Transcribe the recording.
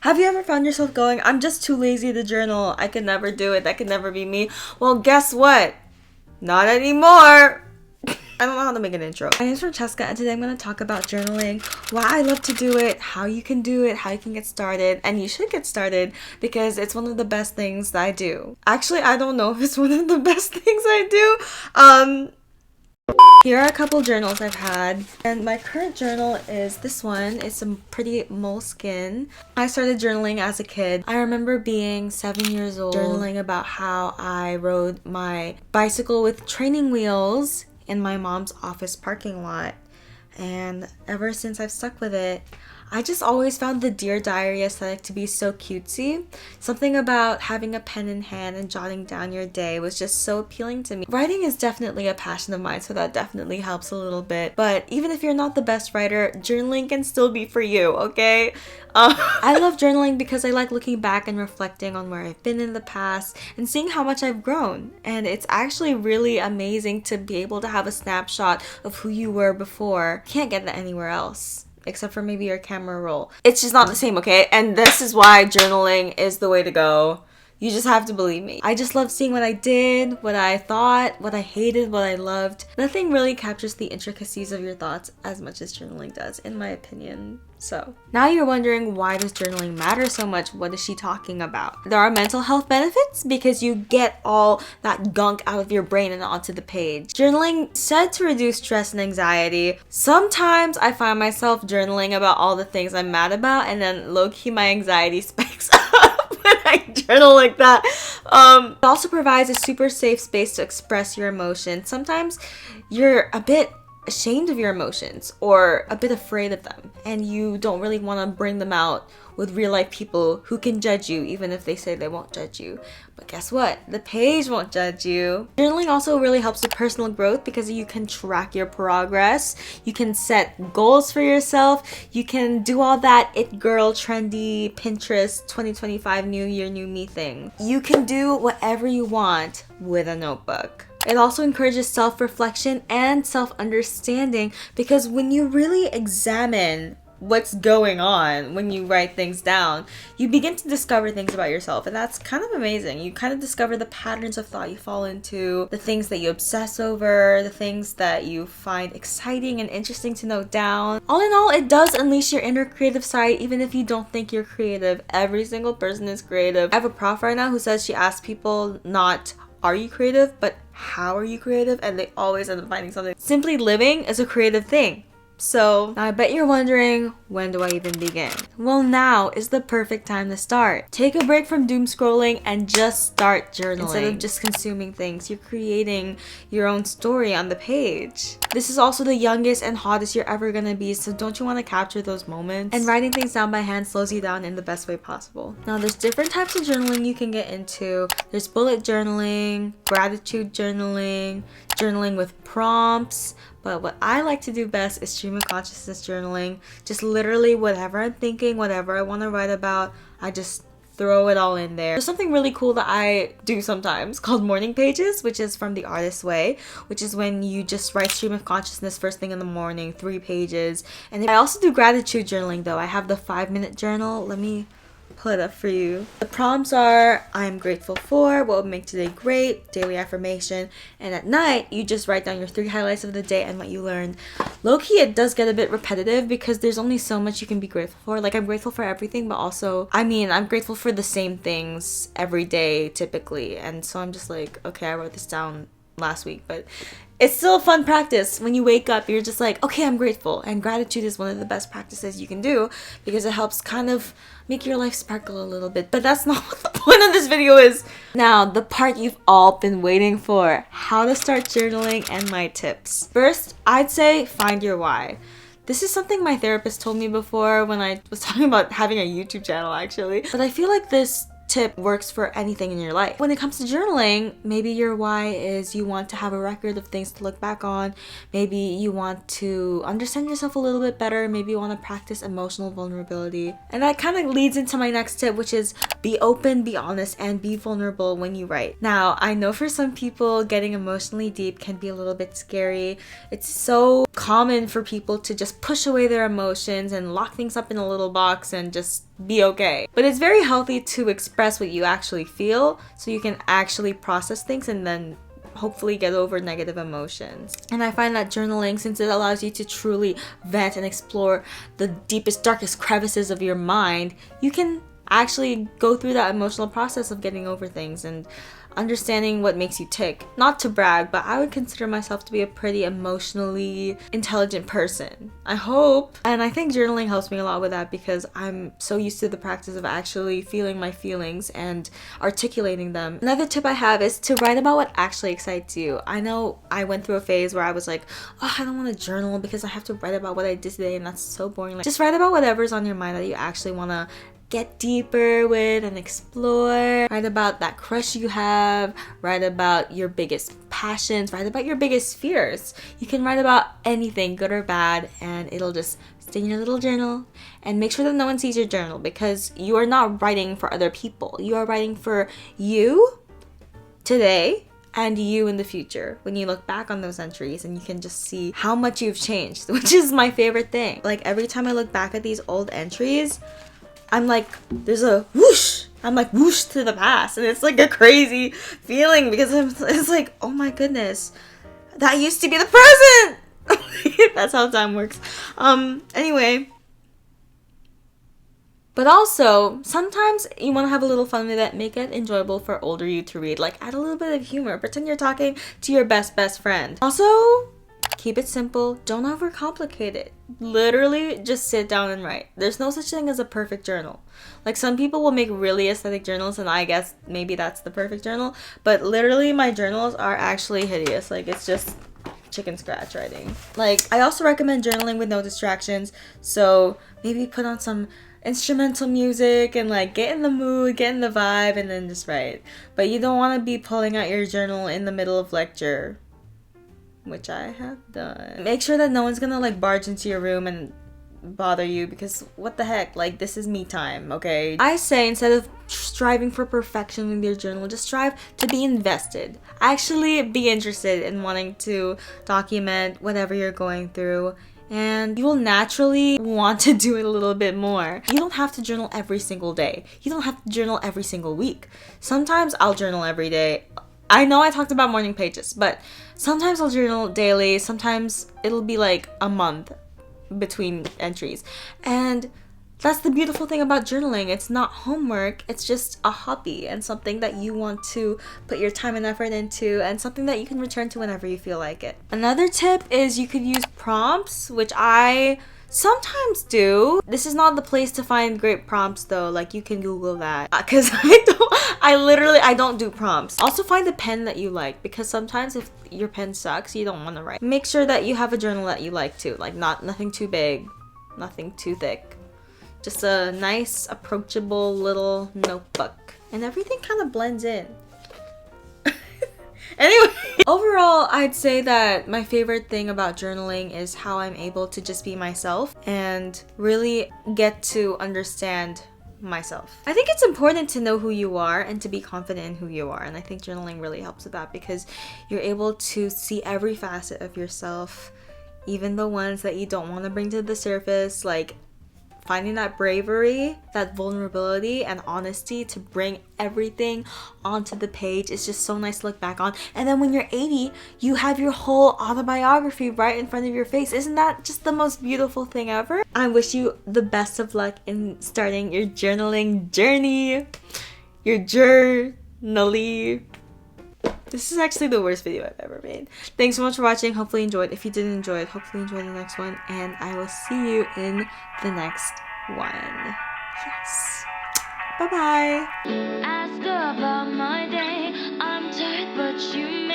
Have you ever found yourself going, I'm just too lazy to journal. I could never do it. That could never be me. Well, guess what? Not anymore. I don't know how to make an intro. My name is Francesca, and today I'm going to talk about journaling, why I love to do it, how you can do it, how you can get started, and you should get started because it's one of the best things that I do. Actually, I don't know if it's one of the best things I do. Here are a couple journals I've had, and my current journal is this one. It's a pretty moleskin. I started journaling as a kid. I remember being 7 years old, journaling about how I rode my bicycle with training wheels in my mom's office parking lot, and ever since I've stuck with it. I just always found the Dear Diary aesthetic to be so cutesy. Something about having a pen in hand and jotting down your day was just so appealing to me. Writing is definitely a passion of mine, so that definitely helps a little bit. But even if you're not the best writer, journaling can still be for you, okay? I love journaling because I like looking back and reflecting on where I've been in the past and seeing how much I've grown. And it's actually really amazing to be able to have a snapshot of who you were before. Can't get that anywhere else, except for maybe your camera roll. It's just not the same, okay? And this is why journaling is the way to go. You just have to believe me. I just love seeing what I did, what I thought, what I hated, what I loved. Nothing really captures the intricacies of your thoughts as much as journaling does, in my opinion. So, now you're wondering, why does journaling matter so much? What is she talking about? There are mental health benefits because you get all that gunk out of your brain and onto the page. Journaling said to reduce stress and anxiety. Sometimes I find myself journaling about all the things I'm mad about, and then low-key my anxiety spikes up when I journal like that. It also provides a super safe space to express your emotions. Sometimes you're a bit ashamed of your emotions or a bit afraid of them, and you don't really want to bring them out with real life people who can judge you even if they say they won't judge you. But guess what? The page won't judge you. Journaling also really helps with personal growth because you can track your progress, you can set goals for yourself, you can do all that it girl trendy Pinterest 2025 new year new me thing. You can do whatever you want with a notebook. It also encourages self-reflection and self-understanding because when you really examine what's going on when you write things down, you begin to discover things about yourself, and that's kind of amazing. You kind of discover the patterns of thought you fall into, the things that you obsess over, the things that you find exciting and interesting to note down. All in all, it does unleash your inner creative side even if you don't think you're creative. Every single person is creative. I have a prof right now who says she asks people not, are you creative, but how are you creative? And they always end up finding something. Simply living is a creative thing. So now I bet you're wondering, when do I even begin? Well, now is the perfect time to start. Take a break from doom scrolling and just start journaling. Instead of just consuming things, you're creating your own story on the page. This is also the youngest and hottest you're ever gonna be, so don't you want to capture those moments? And writing things down by hand slows you down in the best way possible. Now there's different types of journaling you can get into. There's bullet journaling, gratitude journaling, journaling with prompts. But what I like to do best is stream of consciousness journaling. Just literally whatever I'm thinking, whatever I want to write about, I just throw it all in there. There's something really cool that I do sometimes called morning pages, which is from The Artist's Way, which is when you just write stream of consciousness first thing in the morning, 3 pages. And I also do gratitude journaling though. I have the 5-minute journal. Let me pull it up for you. The prompts are, I'm grateful for, what would make today great, daily affirmation, and at night you just write down your 3 highlights of the day and what you learned. Low-key, it does get a bit repetitive because there's only so much you can be grateful for. Like, I'm grateful for everything, but also, I'm grateful for the same things every day typically, and so I'm just like, okay, I wrote this down last week, but it's still a fun practice. When you wake up, you're just like, okay, I'm grateful. And gratitude is one of the best practices you can do because it helps kind of make your life sparkle a little bit. But that's not what the point of this video is. Now, the part you've all been waiting for, how to start journaling and my tips. First, I'd say find your why. This is something my therapist told me before when I was talking about having a YouTube channel actually. But I feel like this tip works for anything in your life. When it comes to journaling, maybe your why is you want to have a record of things to look back on. Maybe you want to understand yourself a little bit better. Maybe you want to practice emotional vulnerability. And that kind of leads into my next tip, which is be open, be honest, and be vulnerable when you write. Now, I know for some people, getting emotionally deep can be a little bit scary. It's so common for people to just push away their emotions and lock things up in a little box and just be okay. But it's very healthy to express what you actually feel so you can actually process things and then hopefully get over negative emotions. And I find that journaling, since it allows you to truly vent and explore the deepest, darkest crevices of your mind, you can actually go through that emotional process of getting over things and understanding what makes you tick. Not to brag, but I would consider myself to be a pretty emotionally intelligent person. I hope. And I think journaling helps me a lot with that because I'm so used to the practice of actually feeling my feelings and articulating them. Another tip I have is to write about what actually excites you. I know I went through a phase where I was like, oh, I don't want to journal because I have to write about what I did today and that's so boring. Like, just write about whatever's on your mind that you actually want to get deeper with and explore. Write about that crush you have, write about your biggest passions, write about your biggest fears. You can write about anything, good or bad, and it'll just stay in your little journal. And make sure that no one sees your journal because you are not writing for other people. You are writing for you today and you in the future when you look back on those entries, and you can just see how much you've changed, which is my favorite thing. Like every time I look back at these old entries, I'm like, there's a whoosh. I'm like whoosh to the past. And it's like a crazy feeling because it's like, oh my goodness, that used to be the present. That's how time works. Anyway. But also, sometimes you want to have a little fun with it. Make it enjoyable for older you to read. Like, add a little bit of humor. Pretend you're talking to your best friend. Also, keep it simple. Don't overcomplicate it. Literally, just sit down and write. There's no such thing as a perfect journal. Like, some people will make really aesthetic journals, and I guess maybe that's the perfect journal. But literally, my journals are actually hideous. Like, it's just chicken scratch writing. Like, I also recommend journaling with no distractions. So, maybe put on some instrumental music and like get in the mood, get in the vibe, and then just write. But you don't want to be pulling out your journal in the middle of lecture, which I have done. Make sure that no one's gonna like barge into your room and bother you because what the heck, like this is me time, okay? I say instead of striving for perfection with your journal, just strive to be invested. Actually be interested in wanting to document whatever you're going through, and you will naturally want to do it a little bit more. You don't have to journal every single day. You don't have to journal every single week. Sometimes I'll journal every day. I know I talked about morning pages, but sometimes I'll journal daily. Sometimes it'll be like a month between entries. And that's the beautiful thing about journaling. It's not homework. It's just a hobby and something that you want to put your time and effort into, and something that you can return to whenever you feel like it. Another tip is you could use prompts, which I sometimes do. This is not the place to find great prompts though. Like you can Google that because I don't do prompts. Also find a pen that you like, because sometimes if your pen sucks, you don't want to write. Make sure that you have a journal that you like too. Like nothing too big, nothing too thick. Just a nice, approachable little notebook. And everything kind of blends in. Anyway, overall, I'd say that my favorite thing about journaling is how I'm able to just be myself and really get to understand myself. I think it's important to know who you are and to be confident in who you are. And I think journaling really helps with that because you're able to see every facet of yourself, even the ones that you don't want to bring to the surface, like finding that bravery, that vulnerability and honesty to bring everything onto the page is just so nice to look back on. And then when you're 80, you have your whole autobiography right in front of your face. Isn't that just the most beautiful thing ever? I wish you the best of luck in starting your journaling journey, your journally. This is actually the worst video I've ever made. Thanks so much for watching. Hopefully you enjoyed. If you didn't enjoy it, hopefully enjoy the next one. And I will see you in the next one. Yes. Bye-bye. Ask about my day. I'm tired, but you